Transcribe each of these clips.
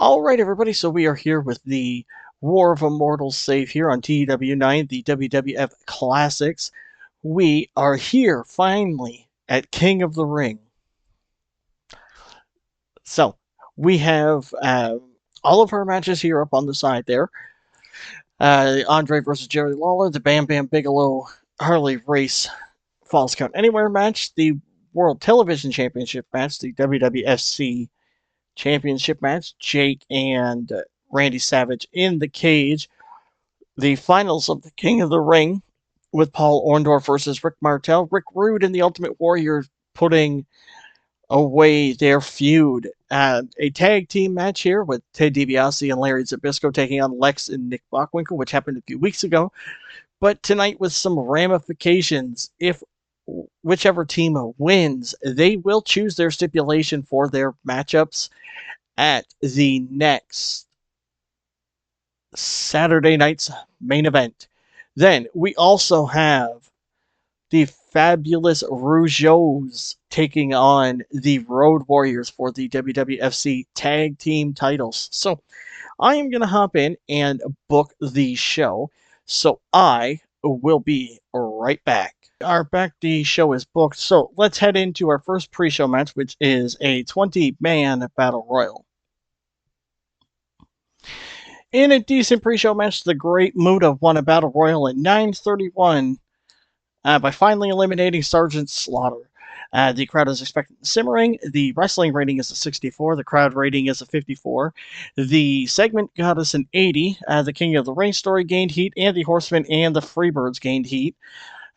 All right, everybody. So we are here with the War of Immortals save here on TEW 9, the WWF Classics. We are here finally at King of the Ring. So we have all of our matches here up on the side there. Andre versus Jerry Lawler, the Bam Bam Bigelow Harley Race Falls Count Anywhere match, the World Television Championship match, the WWFC Championship match, Jake and Randy Savage in the cage, the finals of the King of the Ring with Paul Orndorff versus Rick Martel, Rick Rude and the Ultimate Warrior putting away their feud. A tag team match here with Ted DiBiase and Larry Zbyszko taking on Lex and Nick Bockwinkel, which happened a few weeks ago. But tonight with some ramifications. If whichever team wins, they will choose their stipulation for their matchups at the next Saturday night's main event. Then we also have the fabulous Rougeaus taking on the Road Warriors for the WWFC tag team titles. So I am going to hop in and book the show. So I will be right back. Our back, the show is booked. So let's head into our first pre-show match, which is a 20-man battle royal. In a decent pre-show match, the Great Muta won a battle royal at 9:31 by finally eliminating Sergeant Slaughter. The crowd is expecting simmering. The wrestling rating is a 64. The crowd rating is a 54. The segment got us an 80. The King of the Ring story gained heat, and the Horsemen and the Freebirds gained heat.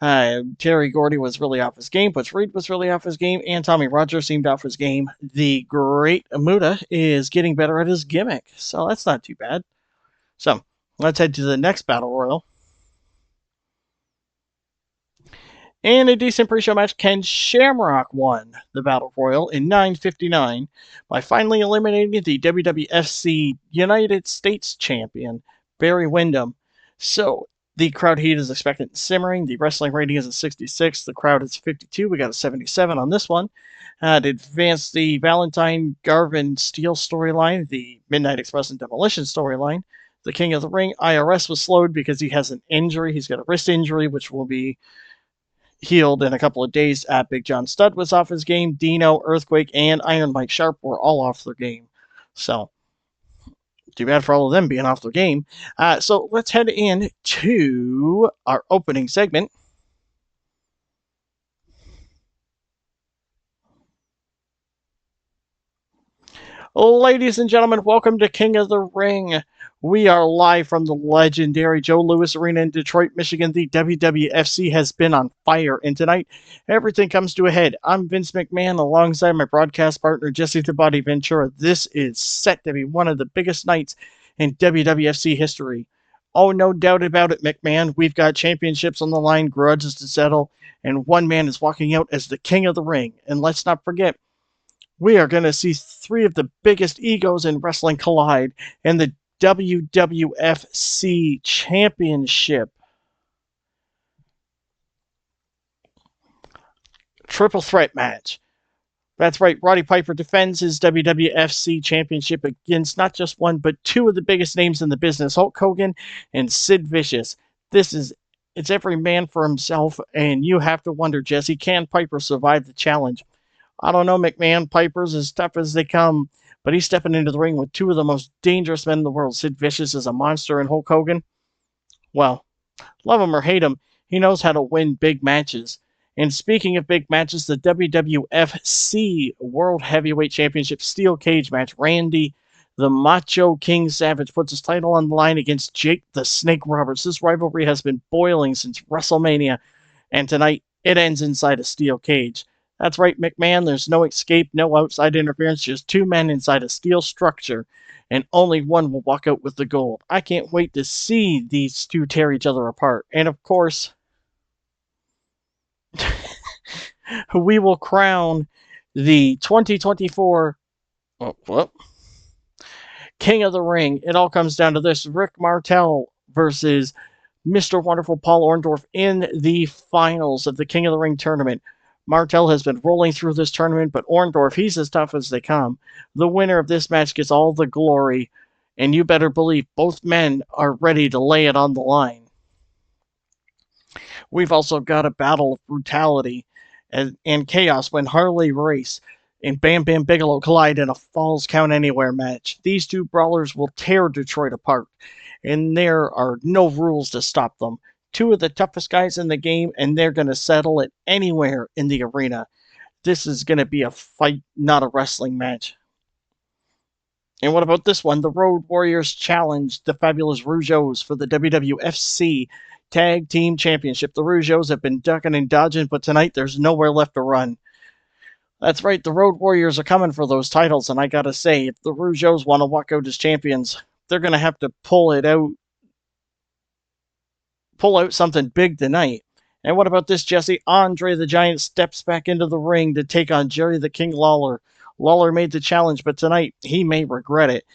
Terry Gordy was really off his game, Butch Reed was really off his game, and Tommy Rogers seemed off his game. The Great Muta is getting better at his gimmick, so that's not too bad. So, let's head to the next battle royal. In a decent pre-show match, Ken Shamrock won the battle royal in 9:59 by finally eliminating the WWFC United States champion, Barry Windham. So, the crowd heat is expected simmering. The wrestling rating is a 66. The crowd is 52. We got a 77 on this one. To advance the Valentine Garvin Steel storyline, the Midnight Express and Demolition storyline, the King of the Ring, IRS, was slowed because he has an injury. He's got a wrist injury, which will be healed in a couple of days. Big John Studd was off his game. Dino, Earthquake, and Iron Mike Sharp were all off their game. So, too bad for all of them being off their game. So, let's head in to our opening segment. Ladies and gentlemen, welcome to King of the Ring. We are live from the legendary Joe Louis Arena in Detroit, Michigan. The WWFC has been on fire, and tonight, everything comes to a head. I'm Vince McMahon, alongside my broadcast partner, Jesse the Body Ventura. This is set to be one of the biggest nights in WWFC history. Oh, no doubt about it, McMahon. We've got championships on the line, grudges to settle, and one man is walking out as the King of the Ring. And let's not forget, we are going to see three of the biggest egos in wrestling collide in the WWFC Championship. Triple threat match. That's right, Roddy Piper defends his WWFC Championship against not just one, but two of the biggest names in the business, Hulk Hogan and Sid Vicious. It's every man for himself, and you have to wonder, Jesse, can Piper survive the challenge? I don't know, McMahon. Piper's as tough as they come, but he's stepping into the ring with two of the most dangerous men in the world. Sid Vicious is a monster, and Hulk Hogan, well, love him or hate him, he knows how to win big matches. And speaking of big matches, the WWFC World Heavyweight Championship Steel Cage match, Randy the Macho King Savage puts his title on the line against Jake the Snake Roberts. This rivalry has been boiling since WrestleMania, and tonight it ends inside a steel cage. That's right, McMahon, there's no escape, no outside interference, just two men inside a steel structure, and only one will walk out with the gold. I can't wait to see these two tear each other apart. And of course, we will crown the 2024 King of the Ring. It all comes down to this: Rick Martel versus Mr. Wonderful Paul Orndorff in the finals of the King of the Ring tournament. Martel has been rolling through this tournament, but Orndorff, he's as tough as they come. The winner of this match gets all the glory, and you better believe both men are ready to lay it on the line. We've also got a battle of brutality and chaos when Harley Race and Bam Bam Bigelow collide in a Falls Count Anywhere match. These two brawlers will tear Detroit apart, and there are no rules to stop them. Two of the toughest guys in the game, and they're going to settle it anywhere in the arena. This is going to be a fight, not a wrestling match. And what about this one? The Road Warriors challenge the Fabulous Rougeaus for the WWFC Tag Team Championship. The Rougeaus have been ducking and dodging, but tonight there's nowhere left to run. That's right, the Road Warriors are coming for those titles, and I gotta say, if the Rougeaus want to walk out as champions, they're gonna have to pull out something big tonight. And what about this, Jesse? Andre the Giant steps back into the ring to take on Jerry the King Lawler. Lawler made the challenge, but tonight he may regret it.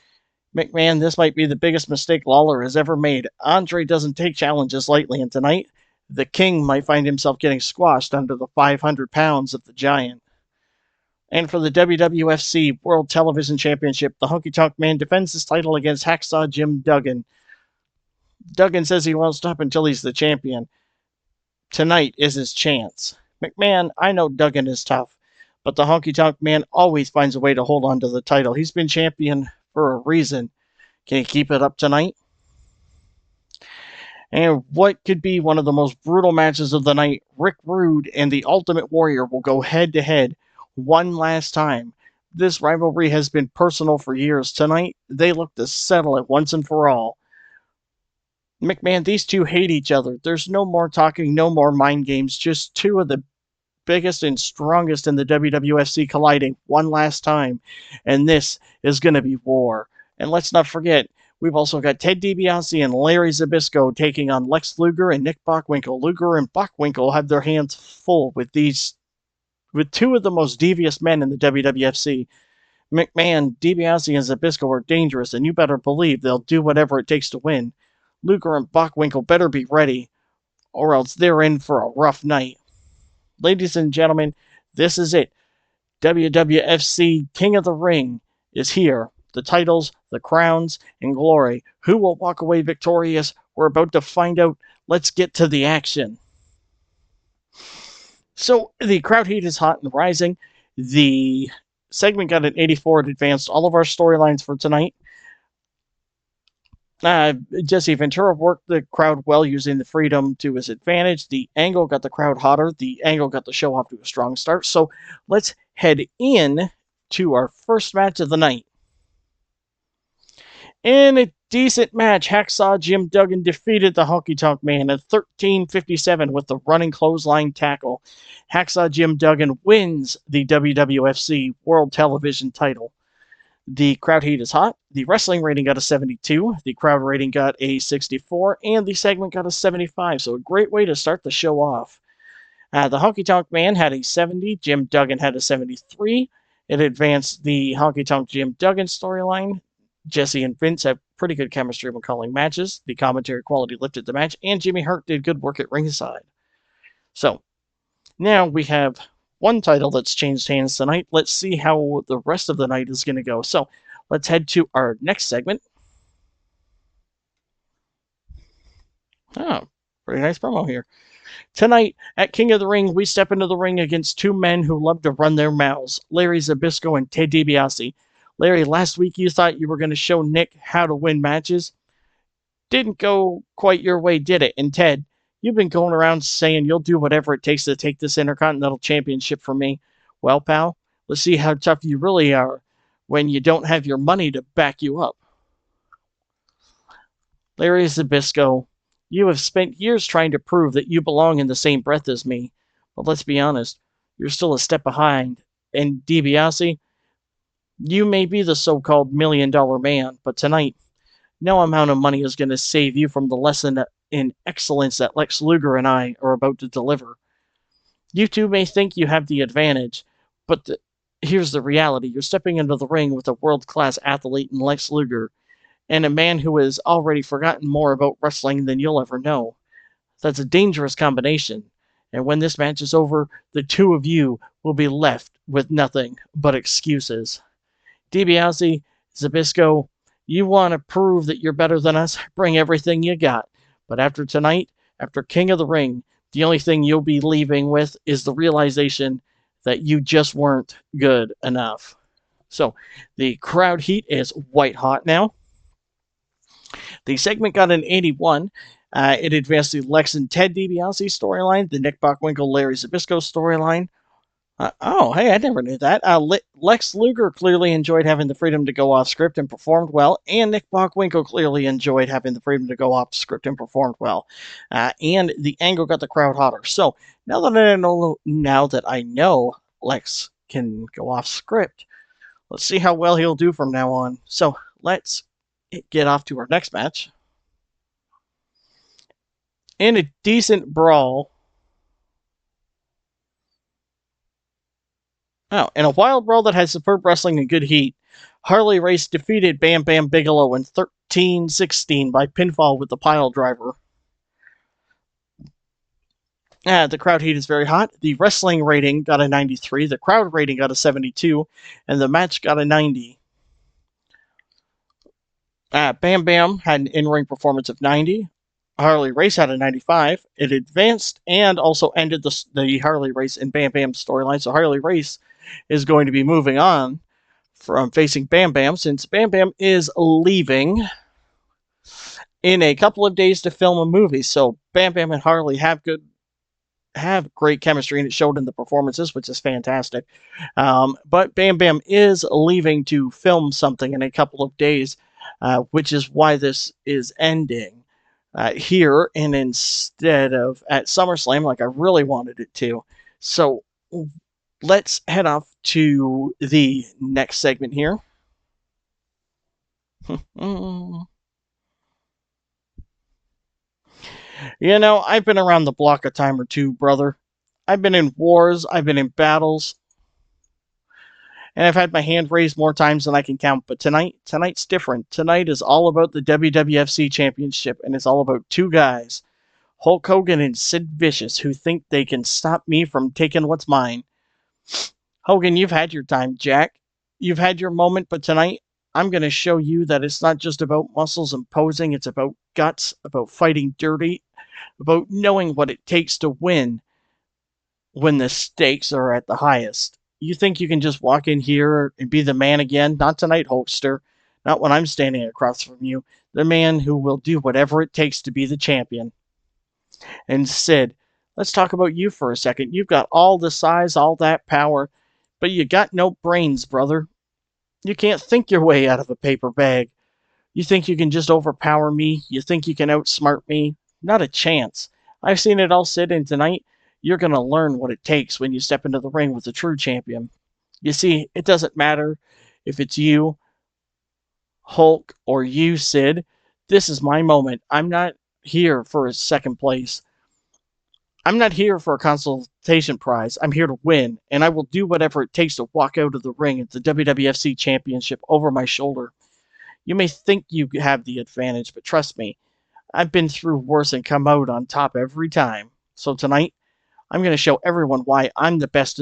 McMahon, this might be the biggest mistake Lawler has ever made. Andre doesn't take challenges lightly, and tonight, the King might find himself getting squashed under the 500 pounds of the Giant. And for the WWFC World Television Championship, the Honky Tonk Man defends his title against Hacksaw Jim Duggan. Duggan says he won't stop until he's the champion. Tonight is his chance. McMahon, I know Duggan is tough, but the Honky Tonk Man always finds a way to hold on to the title. He's been champion for a reason. Can he keep it up tonight? And what could be one of the most brutal matches of the night? Rick Rude and the Ultimate Warrior will go head to head one last time. This rivalry has been personal for years. Tonight, they look to settle it once and for all. McMahon, these two hate each other. There's no more talking, no more mind games. Just two of the biggest and strongest in the WWFC colliding one last time. And this is going to be war. And let's not forget, we've also got Ted DiBiase and Larry Zbyszko taking on Lex Luger and Nick Bockwinkel. Luger and Bockwinkel have their hands full with two of the most devious men in the WWFC. McMahon, DiBiase, and Zbyszko are dangerous, and you better believe they'll do whatever it takes to win. Luger and Bockwinkel better be ready, or else they're in for a rough night. Ladies and gentlemen, this is it. WWFC King of the Ring is here. The titles, the crowns, and glory. Who will walk away victorious? We're about to find out. Let's get to the action. So the crowd heat is hot and rising. The segment got an 84. It advanced all of our storylines for tonight. Jesse Ventura worked the crowd well, using the freedom to his advantage. The angle got the crowd hotter. The angle got the show off to a strong start. So let's head in to our first match of the night. In a decent match, Hacksaw Jim Duggan defeated the Honky Tonk Man at 13:57 with the running clothesline tackle. Hacksaw Jim Duggan wins the WWFC World Television title. The crowd heat is hot. The wrestling rating got a 72. The crowd rating got a 64. And the segment got a 75. So a great way to start the show off. The Honky Tonk Man had a 70. Jim Duggan had a 73. It advanced the Honky Tonk Jim Duggan storyline. Jesse and Vince have pretty good chemistry when calling matches. The commentary quality lifted the match. And Jimmy Hart did good work at ringside. So now we have one title that's changed hands tonight. Let's see how the rest of the night is going to go. So let's head to our next segment. Oh, pretty nice promo here. Tonight at King of the Ring, we step into the ring against two men who love to run their mouths, Larry Zbyszko and Ted DiBiase. Larry, last week you thought you were going to show Nick how to win matches. Didn't go quite your way, did it? And Ted, you've been going around saying you'll do whatever it takes to take this Intercontinental Championship from me. Well, pal, let's see how tough you really are when you don't have your money to back you up. Larry Zbyszko, you have spent years trying to prove that you belong in the same breath as me. But let's be honest, you're still a step behind. And DiBiase, you may be the so-called $1 million man, but tonight, no amount of money is going to save you from the lesson in excellence that Lex Luger and I are about to deliver. You two may think you have the advantage, but here's the reality. You're stepping into the ring with a world-class athlete in Lex Luger, and a man who has already forgotten more about wrestling than you'll ever know. That's a dangerous combination, And when this match is over, the two of you will be left with nothing but excuses. DiBiase, Zbyszko, you want to prove that you're better than us? Bring everything you got. But after tonight, after King of the Ring, the only thing you'll be leaving with is the realization that you just weren't good enough. So the crowd heat is white hot now. The segment got an 81. It advanced the Lex and Ted DiBiase storyline, the Nick Bockwinkel Larry Zbyszko storyline. Oh, hey, I never knew that. Lex Luger clearly enjoyed having the freedom to go off script and performed well, and Nick Bockwinkel clearly enjoyed having the freedom to go off script and performed well. And the angle got the crowd hotter. So now that I know Lex can go off script, let's see how well he'll do from now on. So let's get off to our next match. In a decent brawl. Oh, in a wild brawl that had superb wrestling and good heat, Harley Race defeated Bam Bam Bigelow in 13-16 by pinfall with the pile driver. The crowd heat is very hot. The wrestling rating got a 93, the crowd rating got a 72, and the match got a 90. Bam Bam had an in-ring performance of 90. Harley Race had a 95. It advanced and also ended the Harley Race and Bam Bam storyline. So Harley Race is going to be moving on from facing Bam Bam, since Bam Bam is leaving in a couple of days to film a movie. So Bam Bam and Harley have great chemistry, and it showed in the performances, which is fantastic. But Bam Bam is leaving to film something in a couple of days, which is why this is ending here, and instead of at SummerSlam like I really wanted it to. So let's head off to the next segment here. You know, I've been around the block a time or two, brother. I've been in wars, I've been in battles, and I've had my hand raised more times than I can count. But tonight's different. Tonight is all about the WWFC Championship, and it's all about two guys, Hulk Hogan and Sid Vicious, who think they can stop me from taking what's mine. Hogan, you've had your time, Jack. You've had your moment, but tonight I'm going to show you that it's not just about muscles and posing. It's about guts, about fighting dirty, about knowing what it takes to win when the stakes are at the highest. You think you can just walk in here and be the man again? Not tonight, Hulkster. Not when I'm standing across from you. The man who will do whatever it takes to be the champion. And Sid, let's talk about you for a second. You've got all the size, all that power, but you got no brains, brother. You can't think your way out of a paper bag. You think you can just overpower me? You think you can outsmart me? Not a chance. I've seen it all, Sid, and tonight you're going to learn what it takes when you step into the ring with a true champion. You see, it doesn't matter if it's you, Hulk, or you, Sid. This is my moment. I'm not here for a second place. I'm not here for a consultation prize. I'm here to win, and I will do whatever it takes to walk out of the ring at the WWFC Championship over my shoulder. You may think you have the advantage, but trust me, I've been through worse and come out on top every time. So tonight, I'm going to show everyone why I'm the best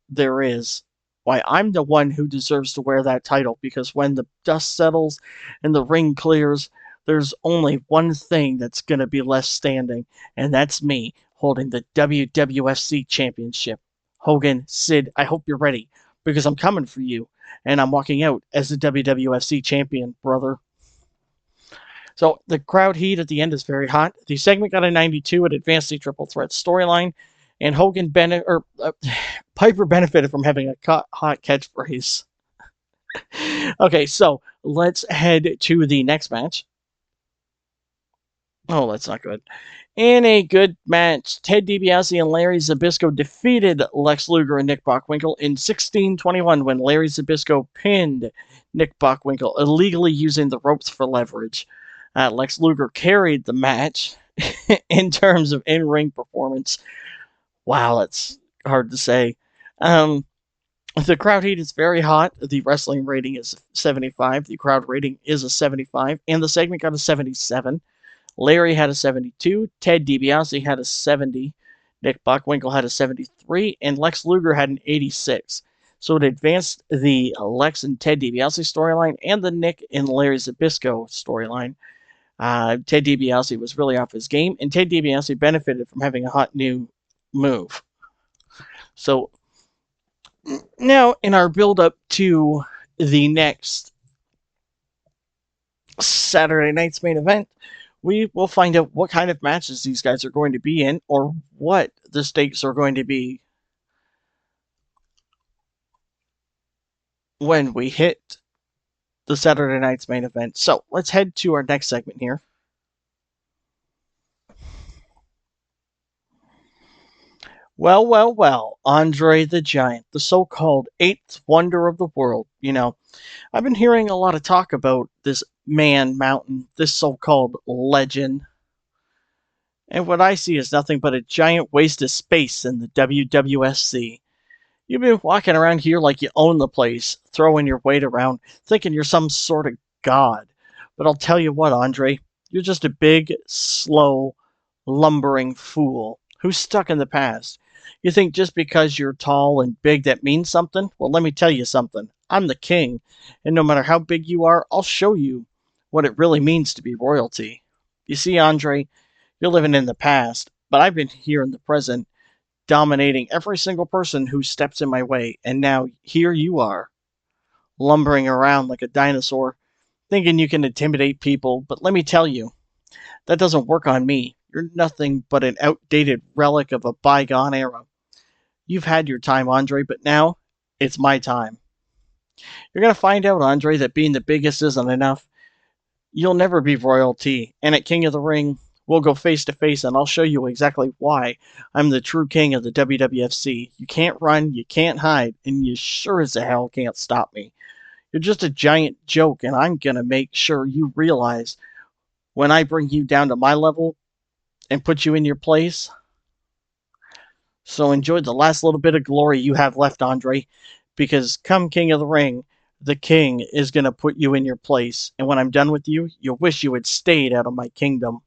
there is, why I'm the one who deserves to wear that title, because when the dust settles and the ring clears, there's only one thing that's going to be left standing, and that's me holding the WWFC Championship. Hogan, Sid, I hope you're ready, because I'm coming for you, and I'm walking out as the WWFC Champion, brother. So the crowd heat at the end is very hot. The segment got a 92. It advanced the triple threat storyline, and Piper benefited from having a hot catchphrase. Okay, so let's head to the next match. Oh, that's not good. In a good match, Ted DiBiase and Larry Zbyszko defeated Lex Luger and Nick Bockwinkel in 16-21 when Larry Zbyszko pinned Nick Bockwinkel, illegally using the ropes for leverage. Lex Luger carried the match in terms of in-ring performance. Wow, that's hard to say. The crowd heat is very hot. The wrestling rating is 75. The crowd rating is a 75. And the segment got a 77. Larry had a 72. Ted DiBiase had a 70. Nick Bockwinkel had a 73, and Lex Luger had an 86. So it advanced the Lex and Ted DiBiase storyline and the Nick and Larry Zbyszko storyline. Ted DiBiase was really off his game, and Ted DiBiase benefited from having a hot new move. So now, in our build up to the next Saturday night's main event, we will find out what kind of matches these guys are going to be in, or what the stakes are going to be when we hit the Saturday night's main event. So let's head to our next segment here. Well, Andre the Giant, the so-called eighth wonder of the world. I've been hearing a lot of talk about this man mountain, this so-called legend. And what I see is nothing but a giant waste of space in the WWSC. You've been walking around here like you own the place, throwing your weight around, thinking you're some sort of god. But I'll tell you what, Andre, you're just a big, slow, lumbering fool who's stuck in the past. You think just because you're tall and big that means something? Well, let me tell you something. I'm the king, and no matter how big you are, I'll show you what it really means to be royalty. You see, Andre, you're living in the past, but I've been here in the present, dominating every single person who steps in my way, and now here you are, lumbering around like a dinosaur, thinking you can intimidate people, but let me tell you, that doesn't work on me. You're nothing but an outdated relic of a bygone era. You've had your time, Andre, but now it's my time. You're going to find out, Andre, that being the biggest isn't enough. You'll never be royalty, and at King of the Ring, we'll go face to face, and I'll show you exactly why I'm the true king of the WWFC. You can't run, you can't hide, and you sure as the hell can't stop me. You're just a giant joke, and I'm going to make sure you realize when I bring you down to my level and put you in your place. So enjoy the last little bit of glory you have left, Andre, because come King of the Ring, the king is going to put you in your place, and when I'm done with you, you'll wish you had stayed out of my kingdom.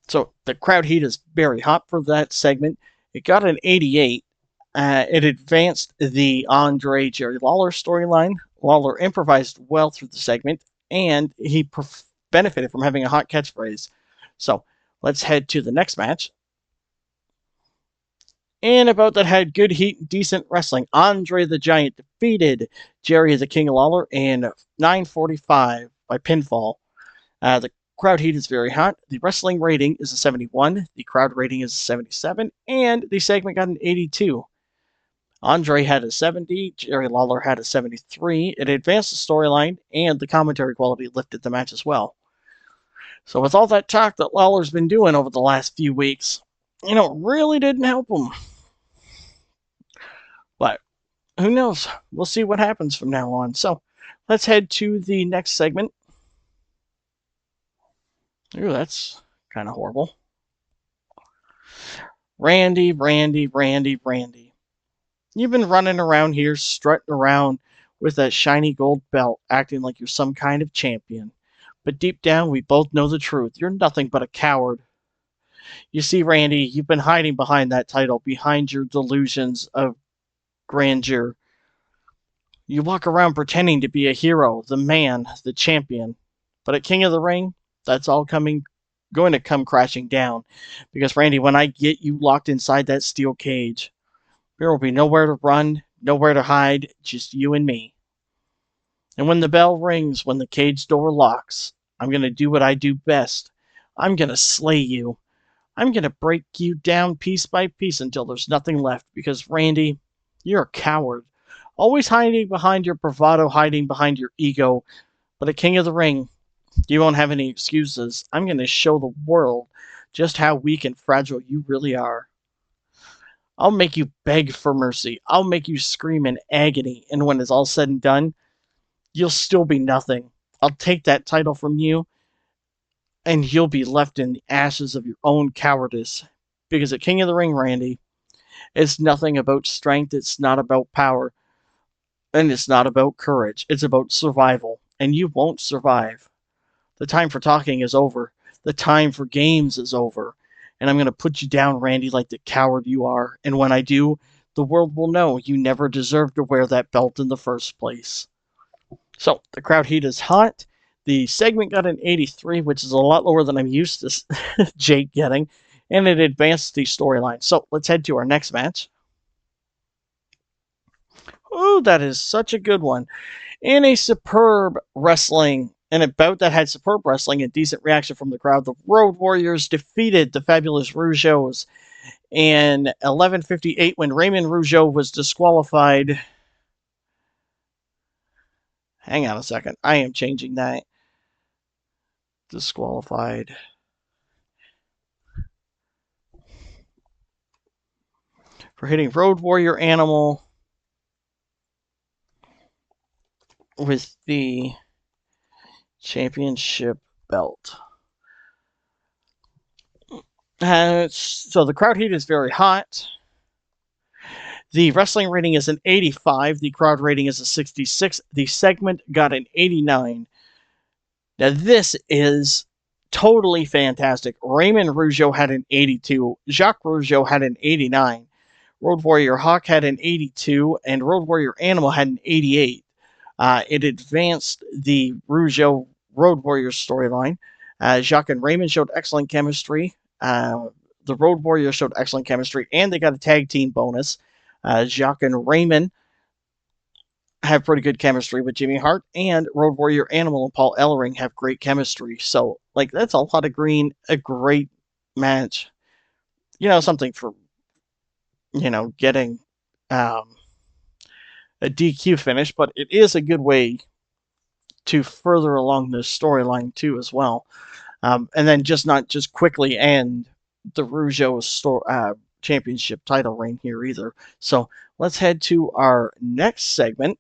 So the crowd heat is very hot for that segment. It got an 88. It advanced the Andre Jerry Lawler storyline. Lawler improvised well through the segment, and he benefited from having a hot catchphrase. So let's head to the next match. And about that had good heat and decent wrestling. Andre the Giant defeated Jerry the King Lawler in 9:45 by pinfall. The crowd heat is very hot. The wrestling rating is a 71. The crowd rating is a 77. And the segment got an 82. Andre had a 70. Jerry Lawler had a 73. It advanced the storyline, and the commentary quality lifted the match as well. So with all that talk that Lawler's been doing over the last few weeks, it really didn't help him. But who knows? We'll see what happens from now on. So let's head to the next segment. Ooh, that's kind of horrible. Randy. You've been running around here, strutting around with that shiny gold belt, acting like you're some kind of champion. But deep down, we both know the truth. You're nothing but a coward. You see, Randy, you've been hiding behind that title, behind your delusions of grandeur. You walk around pretending to be a hero, the man, the champion. But at King of the Ring, that's all going to come crashing down. Because, Randy, when I get you locked inside that steel cage, there will be nowhere to run, nowhere to hide, just you and me. And when the bell rings, when the cage door locks, I'm going to do what I do best. I'm going to slay you. I'm going to break you down piece by piece until there's nothing left. Because, Randy, you're a coward. Always hiding behind your bravado, hiding behind your ego. But at King of the Ring, you won't have any excuses. I'm going to show the world just how weak and fragile you really are. I'll make you beg for mercy. I'll make you scream in agony. And when it's all said and done, you'll still be nothing. I'll take that title from you, and you'll be left in the ashes of your own cowardice. Because at King of the Ring, Randy, it's nothing about strength. It's not about power. And it's not about courage. It's about survival. And you won't survive. The time for talking is over. The time for games is over. and I'm going to put you down, Randy, like the coward you are. And when I do, the world will know you never deserved to wear that belt in the first place. So the crowd heat is hot. The segment got an 83, which is a lot lower than I'm used to Jake getting, and it advanced the storyline. So let's head to our next match. Oh, that is such a good one. In a bout that had superb wrestling and decent reaction from the crowd, the Road Warriors defeated the Fabulous Rougeaus in 11:58 when Raymond Rougeau was disqualified. Hang on a second. I am changing that. Disqualified. For hitting Road Warrior Animal with the championship belt. So the crowd heat is very hot. The wrestling rating is an 85. The crowd rating is a 66. The segment got an 89. Now this is totally fantastic. Raymond Rougeau had an 82. Jacques Rougeau had an 89. Road Warrior Hawk had an 82. And Road Warrior Animal had an 88. It advanced the Rougeau Road Warriors storyline. Jacques and Raymond showed excellent chemistry. The Road Warriors showed excellent chemistry, and they got a tag team bonus. Jacques and Raymond have pretty good chemistry with Jimmy Hart, and Road Warrior Animal and Paul Ellering have great chemistry. So, that's a lot of green, a great match. Something for, getting a DQ finish, but it is a good way to further along this storyline, too, as well. And then not just quickly end the Rougeau championship title reign here either. So let's head to our next segment.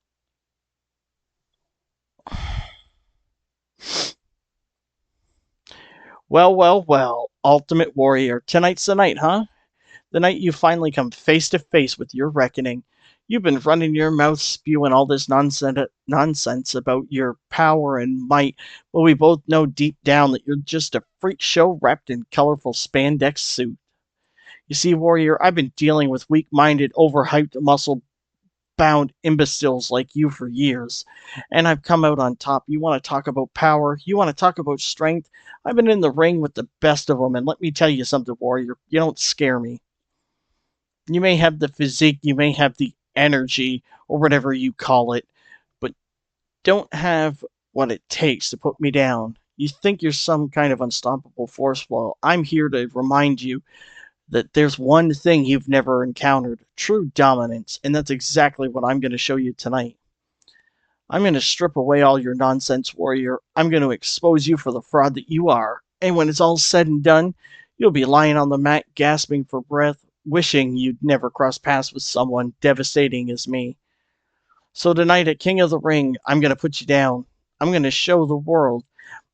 Well, Ultimate Warrior. Tonight's the night, huh? The night you finally come face to face with your reckoning. You've been running your mouth spewing all this nonsense about your power and might, but we both know deep down that you're just a freak show wrapped in colorful spandex suit. You see, Warrior, I've been dealing with weak-minded, overhyped, muscle-bound imbeciles like you for years, and I've come out on top. You want to talk about power? You want to talk about strength? I've been in the ring with the best of them, and let me tell you something, Warrior, you don't scare me. You may have the physique, you may have the energy, or whatever you call it, but don't have what it takes to put me down. You think you're some kind of unstoppable force. Well, I'm here to remind you that there's one thing you've never encountered, true dominance, and that's exactly what I'm going to show you tonight. I'm going to strip away all your nonsense, Warrior. I'm going to expose you for the fraud that you are, and when it's all said and done, you'll be lying on the mat gasping for breath, wishing you'd never cross paths with someone devastating as me. So tonight at King of the Ring, I'm going to put you down. I'm going to show the world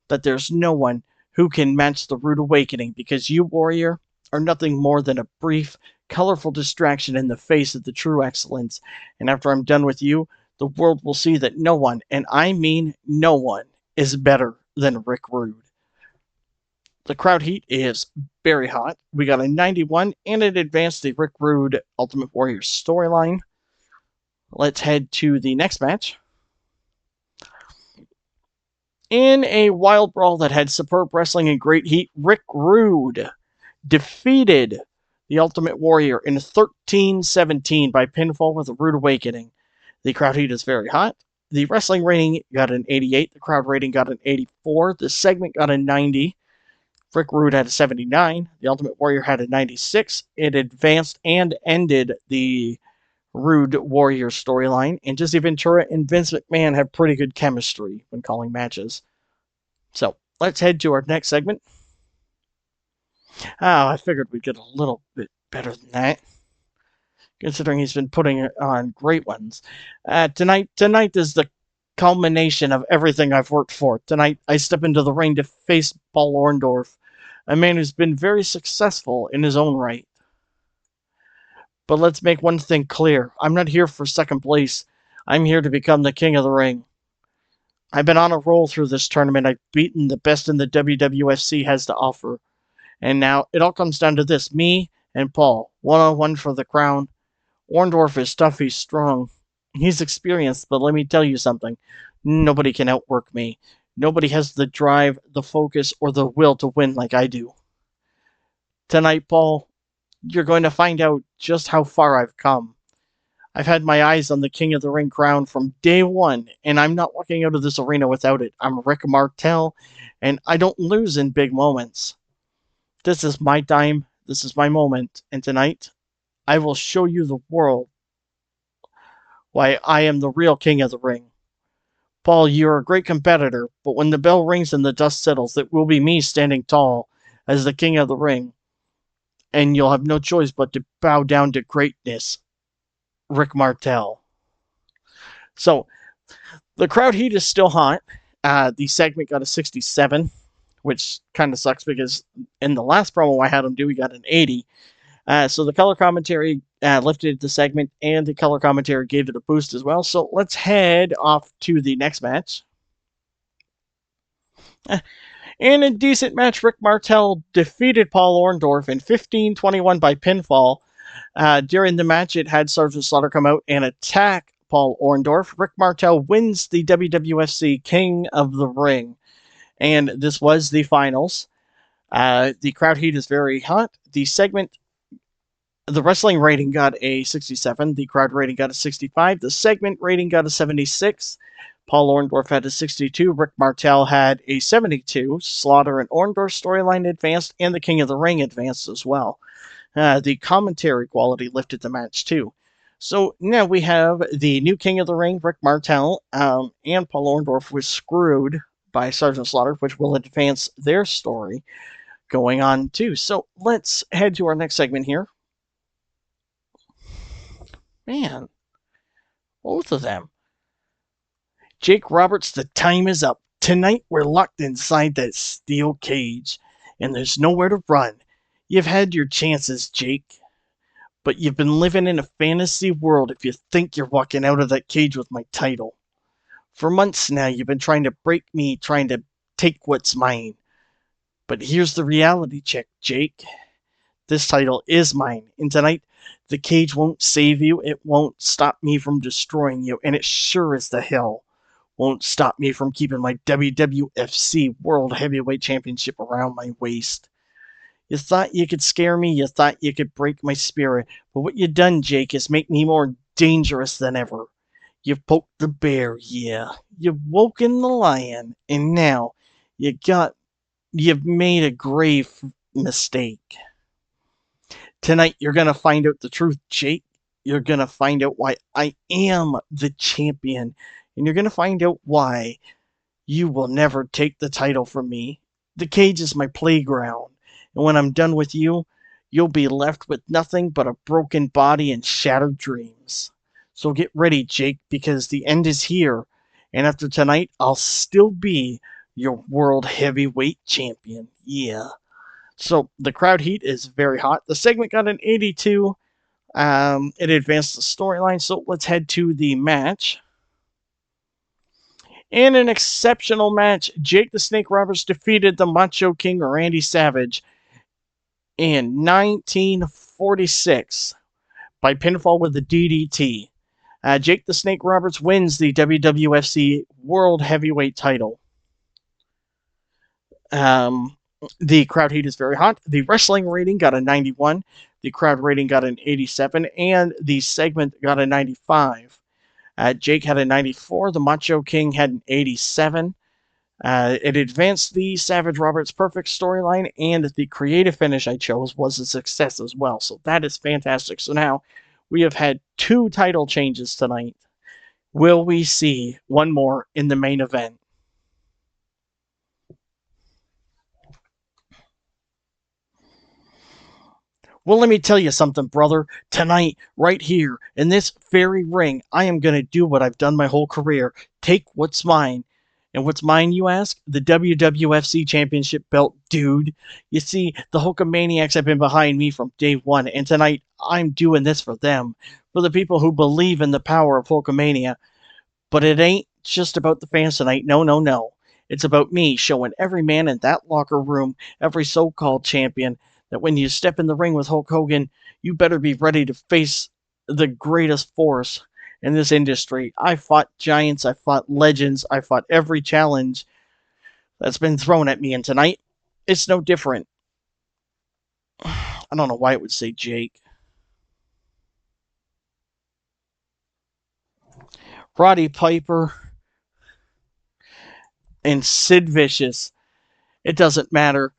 that there's no one who can match the Rude Awakening, because you, Warrior, are nothing more than a brief, colorful distraction in the face of the true excellence. And after I'm done with you, the world will see that no one, and I mean no one, is better than Rick Rude. The crowd heat is very hot. We got a 91, and it advanced the Rick Rude Ultimate Warrior storyline. Let's head to the next match. In a wild brawl that had superb wrestling and great heat, Rick Rude defeated the Ultimate Warrior in 13-17 by pinfall with a Rude Awakening. The crowd heat is very hot. The wrestling rating got an 88. The crowd rating got an 84. The segment got a 90. Rick Rude had a 79. The Ultimate Warrior had a 96. It advanced and ended the Rude Warrior storyline. And Jesse Ventura and Vince McMahon have pretty good chemistry when calling matches. So let's head to our next segment. I figured we'd get a little bit better than that, considering he's been putting on great ones. Tonight is the culmination of everything I've worked for. Tonight, I step into the ring to face Paul Orndorff, a man who's been very successful in his own right. But let's make one thing clear. I'm not here for second place. I'm here to become the king of the ring. I've been on a roll through this tournament. I've beaten the best in the WWFC has to offer. And now it all comes down to this: me and Paul, 1-on-1 for the crown. Orndorff is tough, he's strong. He's experienced, but let me tell you something. Nobody can outwork me. Nobody has the drive, the focus, or the will to win like I do. Tonight, Paul, you're going to find out just how far I've come. I've had my eyes on the King of the Ring crown from day one, and I'm not walking out of this arena without it. I'm Rick Martel, and I don't lose in big moments. This is my time, this is my moment, and tonight, I will show you the world why I am the real King of the Ring. Paul, you're a great competitor, but when the bell rings and the dust settles, it will be me standing tall as the King of the Ring, and you'll have no choice but to bow down to greatness, Rick Martel. So, the crowd heat is still hot. The segment got a 67, which kind of sucks because in the last promo I had him do, he got an 80. So the color commentary lifted the segment, and the color commentary gave it a boost as well. So let's head off to the next match. In a decent match, Rick Martel defeated Paul Orndorff in 15-21 by pinfall. During the match, it had Sergeant Slaughter come out and attack Paul Orndorff. Rick Martel wins the WWFC King of the Ring. And this was the finals. The crowd heat is very hot. The wrestling rating got a 67. The crowd rating got a 65. The segment rating got a 76. Paul Orndorff had a 62. Rick Martel had a 72. Slaughter and Orndorff storyline advanced, and the King of the Ring advanced as well. The commentary quality lifted the match too. So now we have the new King of the Ring, Rick Martel, and Paul Orndorff was screwed by Sergeant Slaughter, which will advance their story going on too. So let's head to our next segment here. Man, both of them. Jake Roberts, the time is up. Tonight we're locked inside that steel cage, and there's nowhere to run. You've had your chances, Jake, but you've been living in a fantasy world if you think you're walking out of that cage with my title. For months now, you've been trying to break me, trying to take what's mine. But here's the reality check, Jake. This title is mine, and tonight, the cage won't save you, it won't stop me from destroying you, and it sure as the hell won't stop me from keeping my WWFC World Heavyweight Championship around my waist. You thought you could scare me, you thought you could break my spirit, but what you done, Jake, is make me more dangerous than ever. You've poked the bear, yeah. You've woken the lion, and now you've made a grave mistake. Tonight, you're going to find out the truth, Jake. You're going to find out why I am the champion. And you're going to find out why you will never take the title from me. The cage is my playground. And when I'm done with you, you'll be left with nothing but a broken body and shattered dreams. So get ready, Jake, because the end is here. And after tonight, I'll still be your World Heavyweight Champion. Yeah. So the crowd heat is very hot. The segment got an 82. It advanced the storyline. So let's head to the match. In an exceptional match, Jake the Snake Roberts defeated the Macho King Randy Savage in 1946 by pinfall with the DDT. Jake the Snake Roberts wins the WWFC World Heavyweight title. The crowd heat is very hot. The wrestling rating got a 91. The crowd rating got an 87. And the segment got a 95. Jake had a 94. The Macho King had an 87. It advanced the Savage Roberts Perfect storyline, and the creative finish I chose was a success as well. So that is fantastic. So now we have had 2 title changes tonight. Will we see one more in the main event? Well, let me tell you something, brother. Tonight, right here, in this very ring, I am going to do what I've done my whole career. Take what's mine. And what's mine, you ask? The WWFC Championship belt, dude. You see, the Hulkamaniacs have been behind me from day one, and tonight, I'm doing this for them. For the people who believe in the power of Hulkamania. But it ain't just about the fans tonight. No, no, no. It's about me showing every man in that locker room, every so-called champion, that when you step in the ring with Hulk Hogan, you better be ready to face the greatest force in this industry. I fought giants, I fought legends, I fought every challenge that's been thrown at me, and tonight, it's no different. I don't know why it would say Jake. Roddy Piper and Sid Vicious. It doesn't matter.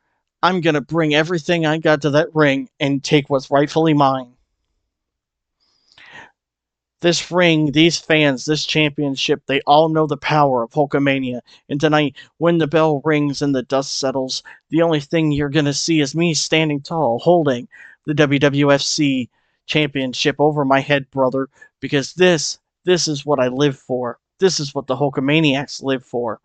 I'm going to bring everything I got to that ring and take what's rightfully mine. This ring, these fans, this championship, they all know the power of Hulkamania. And tonight, when the bell rings and the dust settles, the only thing you're going to see is me standing tall, holding the WWFC championship over my head, brother, because this is what I live for. This is what the Hulkamaniacs live for.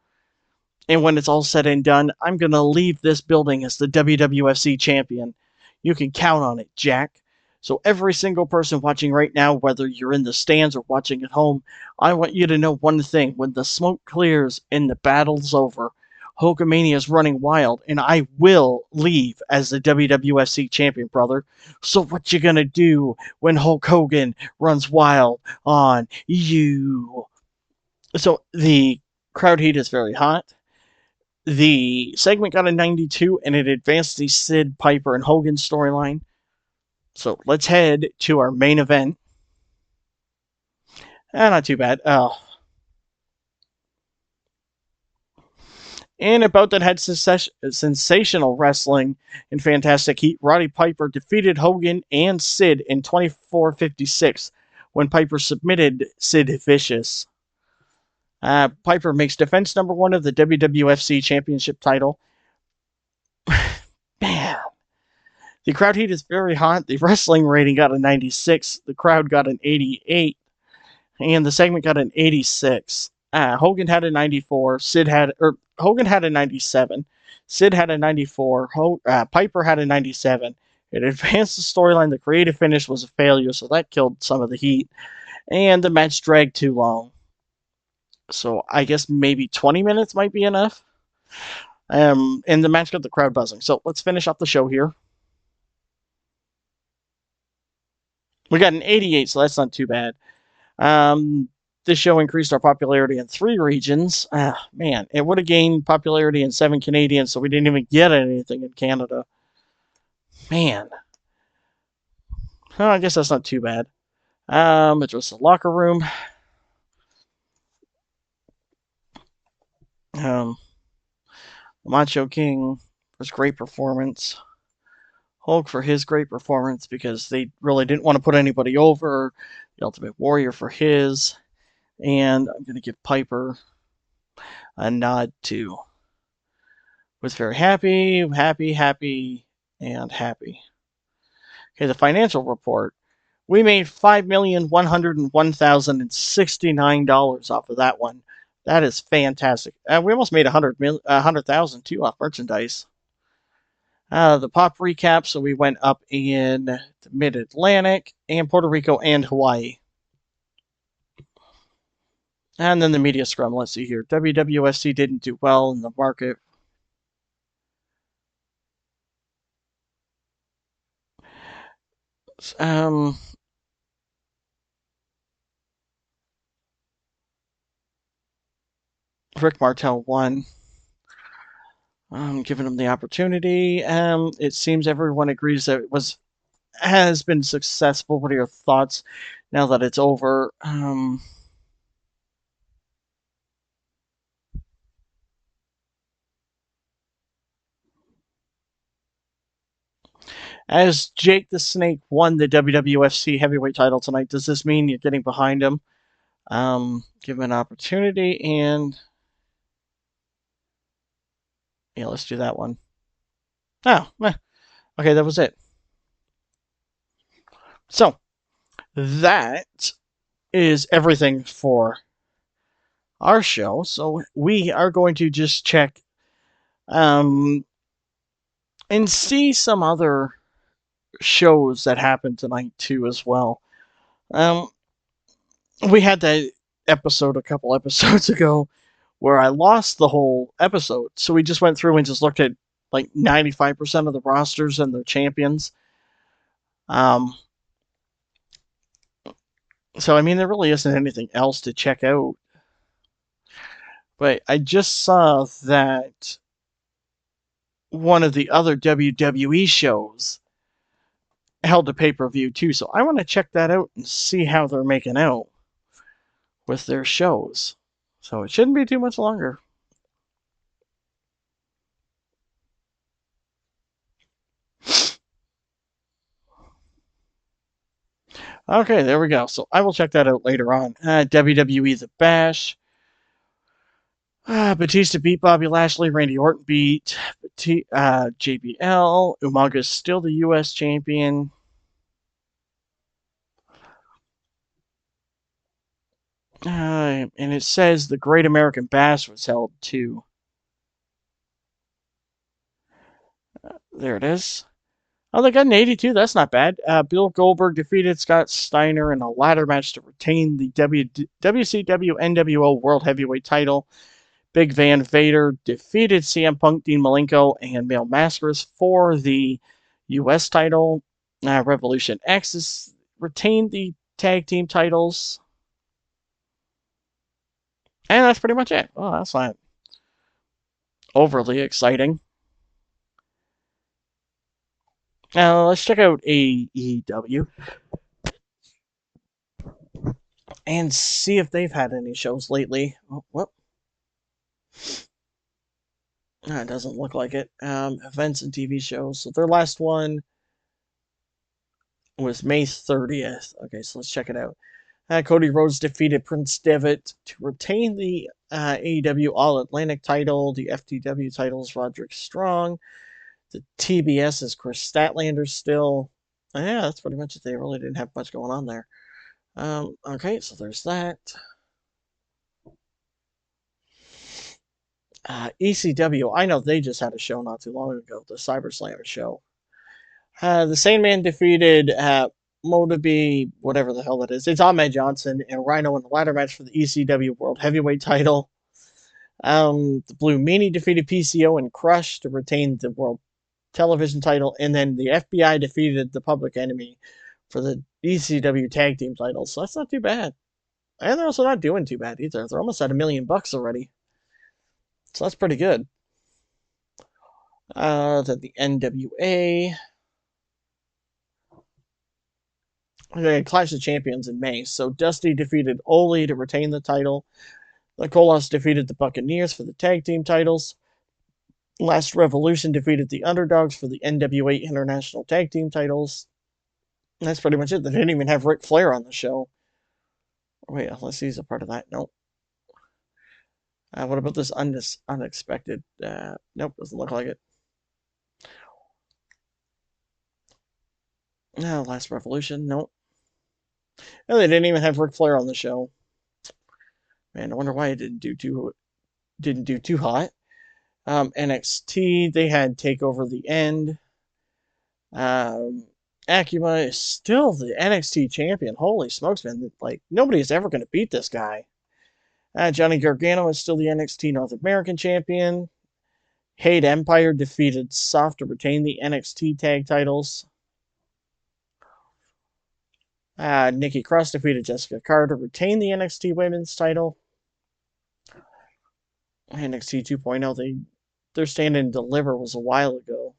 And when it's all said and done, I'm going to leave this building as the WWFC champion. You can count on it, Jack. So every single person watching right now, whether you're in the stands or watching at home, I want you to know one thing. When the smoke clears and the battle's over, Hulkamania is running wild, and I will leave as the WWFC champion, brother. So what you gonna do when Hulk Hogan runs wild on you? So the crowd heat is very hot. The segment got a 92, and it advanced the Sid, Piper, and Hogan storyline. So let's head to our main event. Not too bad. In a bout that had sensational wrestling and fantastic heat, Roddy Piper defeated Hogan and Sid in 24:56 when Piper submitted Sid Vicious. Piper makes defense number 1 of the WWFC Championship title. Man, the crowd heat is very hot. The wrestling rating got a 96. The crowd got an 88. And the segment got an 86. Hogan had a 94. Hogan had a 97. Sid had a 94. Piper had a 97. It advanced the storyline. The creative finish was a failure, so that killed some of the heat. And the match dragged too long. So I guess maybe 20 minutes might be enough. And the match got the crowd buzzing. So let's finish up the show here. We got an 88, so that's not too bad. This show increased our popularity in 3 regions. Man, it would have gained popularity in 7 Canadian, so we didn't even get anything in Canada. Man. I guess that's not too bad. It was the locker room. Macho King for his great performance. Hulk for his great performance because they really didn't want to put anybody over. The Ultimate Warrior for his. And I'm going to give Piper a nod too. Was very happy, and happy. Okay, the financial report. We made $5,101,069 off of that one. That is fantastic. We almost made $100,000 too off merchandise. The pop recap. So we went up in the Mid-Atlantic and Puerto Rico and Hawaii. And then the media scrum. Let's see here. WWFC didn't do well in the market. Rick Martel won. Giving him the opportunity. It seems everyone agrees that it has been successful. What are your thoughts now that it's over? As Jake the Snake won the WWFC heavyweight title tonight, does this mean you're getting behind him? Give him an opportunity, and yeah, let's do that one. Oh, okay, that was it. So that is everything for our show. So we are going to just check and see some other shows that happened tonight too as well. We had that episode a couple episodes ago where I lost the whole episode. So we just went through and just looked at like 95% of the rosters and their champions. Um, so I mean, there really isn't anything else to check out. But I just saw that one of the other WWE shows held a pay-per-view too, so I want to check that out and see how they're making out with their shows. So it shouldn't be too much longer. Okay, there we go. So I will check that out later on. WWE The Bash. Batista beat Bobby Lashley. Randy Orton beat JBL. Umaga's still the U.S. champion. And it says the Great American Bash was held too. There it is. Oh, they got an 82. That's not bad. Bill Goldberg defeated Scott Steiner in a ladder match to retain the WCW NWO World Heavyweight title. Big Van Vader defeated CM Punk, Dean Malenko, and Male Mascaras for the U.S. title. Revolution X has retained the tag team titles. And that's pretty much it. Oh, that's not overly exciting. Now, let's check out AEW and see if they've had any shows lately. Oh, whoop. It doesn't look like it. Events and TV shows. So their last one was May 30th. Okay, so let's check it out. Cody Rhodes defeated Prince Devitt to retain the AEW All Atlantic title. The FTW titles, Roderick Strong. The TBS is Chris Statlander still. Yeah, that's pretty much it. They really didn't have much going on there. Okay, so there's that. ECW, I know they just had a show not too long ago, the Cyber Slammer show. The Sandman defeated Motabi, whatever the hell that is. It's Ahmed Johnson and Rhino in the ladder match for the ECW World Heavyweight title. The Blue Meanie defeated PCO and Crush to retain the World Television title. And then the FBI defeated the Public Enemy for the ECW Tag Team title. So that's not too bad. And they're also not doing too bad either. They're almost at $1 million already. So that's pretty good. Then the NWA. They had Clash of Champions in May. So Dusty defeated Ole to retain the title. The Colas defeated the Buccaneers for the tag team titles. Last Revolution defeated the Underdogs for the NWA International Tag Team titles. And that's pretty much it. They didn't even have Ric Flair on the show. Wait, let's see, he's a part of that. Nope. What about this unexpected? Nope, doesn't look like it. No, Last Revolution. Nope. No, they didn't even have Ric Flair on the show. Man, I wonder why it didn't do too hot. NXT, they had Takeover the End. Akuma is still the NXT champion. Holy smokes, man! Like nobody's ever going to beat this guy. Johnny Gargano is still the NXT North American champion. Hate Empire defeated Soft to retain the NXT tag titles. Nikki Cross defeated Jessica Carter to retain the NXT Women's title. NXT 2.0, their stand and deliver was a while ago.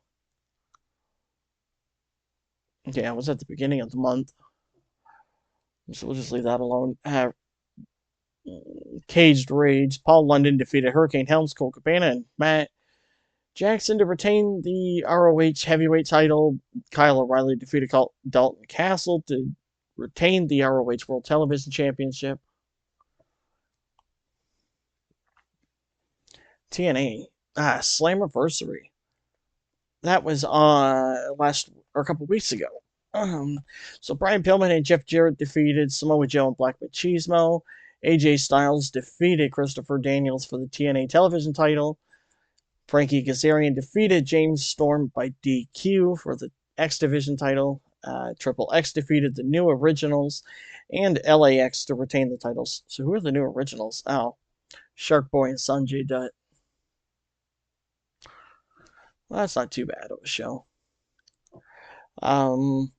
Yeah, it was at the beginning of the month. So we'll just leave that alone. Caged Rage. Paul London defeated Hurricane Helms, Cole Cabana, and Matt Jackson to retain the ROH Heavyweight title. Kyle O'Reilly defeated Dalton Castle to retain the ROH World Television Championship. TNA. Slammiversary. That was a couple weeks ago. So Brian Pillman and Jeff Jarrett defeated Samoa Joe and Black Machismo. AJ Styles defeated Christopher Daniels for the TNA television title. Frankie Kazarian defeated James Storm by DQ for the X Division title. Triple X defeated the New Originals and LAX to retain the titles. So who are the New Originals? Oh, Shark Boy and Sanjay Dutt. Well, that's not too bad of a show. Um,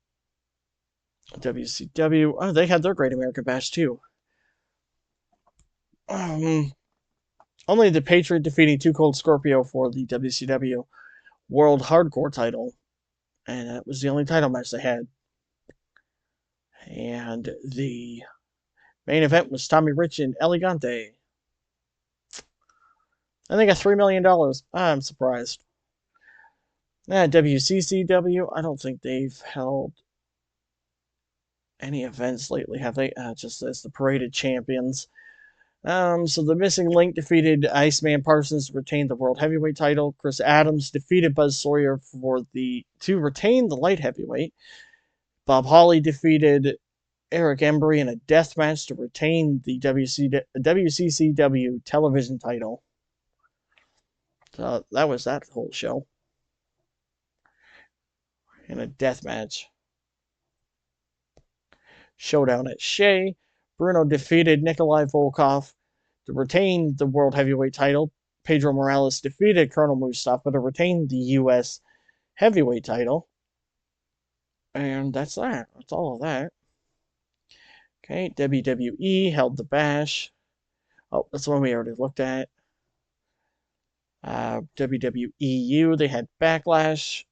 WCW. Oh, they had their Great American Bash too. Um, Only the Patriot defeating Too Cold Scorpio for the WCW World Hardcore title, and that was the only title match they had. And the main event was Tommy Rich and Elegante. And they got $3 million. I'm surprised. WCCW, I don't think they've held any events lately, have they? Just as the paraded champions. So the Missing Link defeated Iceman Parsons to retain the World Heavyweight title. Chris Adams defeated Buzz Sawyer to retain the Light Heavyweight. Bob Holly defeated Eric Embry in a death match to retain the WCCW television title. So that was that whole show. In a death match. Showdown at Shea. Bruno defeated Nikolai Volkov to retain the World Heavyweight title. Pedro Morales defeated Colonel Mustafa to retain the U.S. Heavyweight title. And that's that. That's all of that. Okay, WWE held the Bash. Oh, that's the one we already looked at. WWEU, they had Backlash.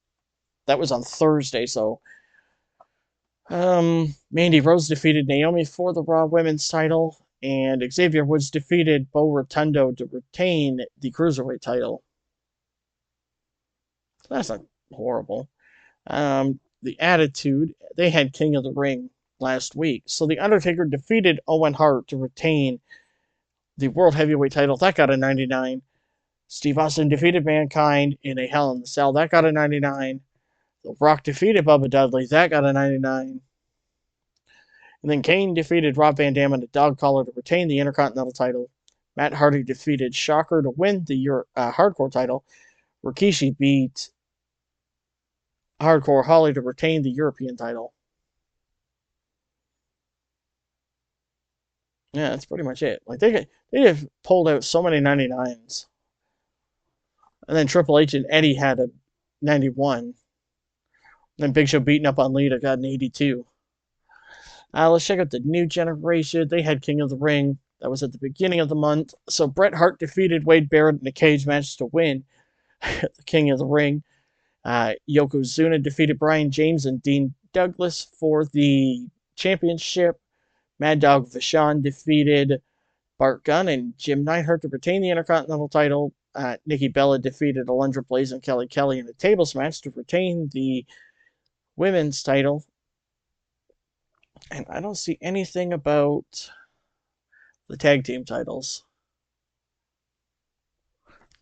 That was on Thursday, so Mandy Rose defeated Naomi for the Raw Women's title, and Xavier Woods defeated Bo Rotundo to retain the Cruiserweight title. So that's not horrible. The Attitude, they had King of the Ring last week. So The Undertaker defeated Owen Hart to retain the World Heavyweight title. That got a 99. Steve Austin defeated Mankind in a Hell in the Cell. That got a 99. The Rock defeated Bubba Dudley. That got a 99. And then Kane defeated Rob Van Dam in a dog collar to retain the Intercontinental title. Matt Hardy defeated Shocker to win the Hardcore title. Rikishi beat Hardcore Holly to retain the European title. Yeah, that's pretty much it. Like they have pulled out so many 99s. And then Triple H and Eddie had a 91. And then Big Show beating up on Lita got an 82. Let's check out the New Generation. They had King of the Ring. That was at the beginning of the month. So Bret Hart defeated Wade Barrett in a cage match to win the King of the Ring. Yokozuna defeated Brian James and Dean Douglas for the championship. Mad Dog Vachon defeated Bart Gunn and Jim Neidhart to retain the Intercontinental title. Nikki Bella defeated Alundra Blaze and Kelly Kelly in a tables match to retain the women's title. And I don't see anything about the tag team titles.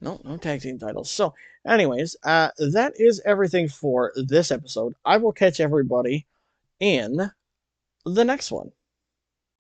No tag team titles. So, anyways, that is everything for this episode. I will catch everybody in the next one.